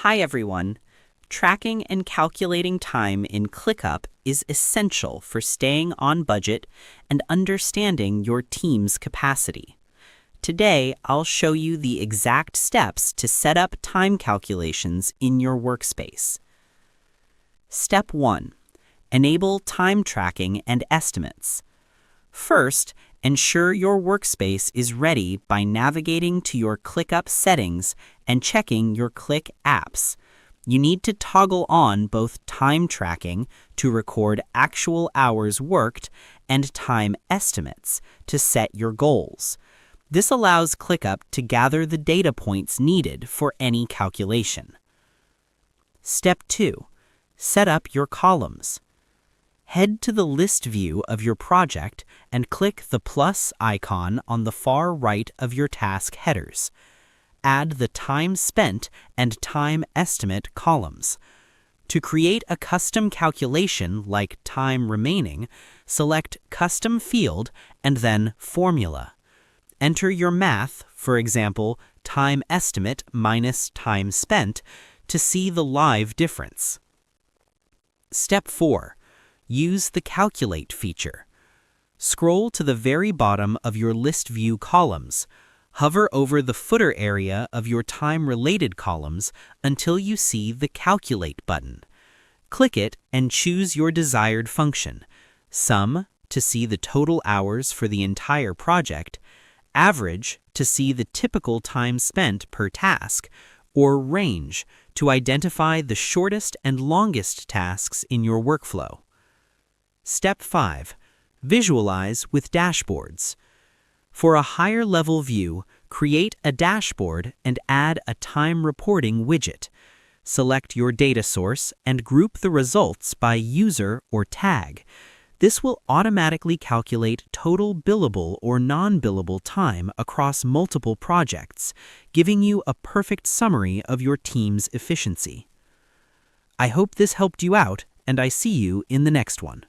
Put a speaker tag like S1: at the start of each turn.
S1: Hi everyone. Tracking and calculating time in ClickUp is essential for staying on budget and understanding your team's capacity. Today, I'll show you the exact steps to set up time calculations in your workspace. Step 1. Enable time tracking and estimates. First, ensure your workspace is ready by navigating to your ClickUp settings and checking your Click apps. You need to toggle on both time tracking to record actual hours worked and time estimates to set your goals. This allows ClickUp to gather the data points needed for any calculation. Step 2. Set up your columns. Head to the list view of your project and click the plus icon on the far right of your task headers. Add the time spent and time estimate columns. To create a custom calculation like time remaining, select Custom Field and then Formula. Enter your math, for example, time estimate minus time spent, to see the live difference. Step 4. Use the Calculate feature. Scroll to the very bottom of your list view columns. Hover over the footer area of your time-related columns until you see the Calculate button. Click it and choose your desired function: Sum to see the total hours for the entire project, Average to see the typical time spent per task, or Range to identify the shortest and longest tasks in your workflow. Step 5. Visualize with dashboards. For a higher-level view, create a dashboard and add a time reporting widget. Select your data source and group the results by user or tag. This will automatically calculate total billable or non-billable time across multiple projects, giving you a perfect summary of your team's efficiency. I hope this helped you out, and I see you in the next one.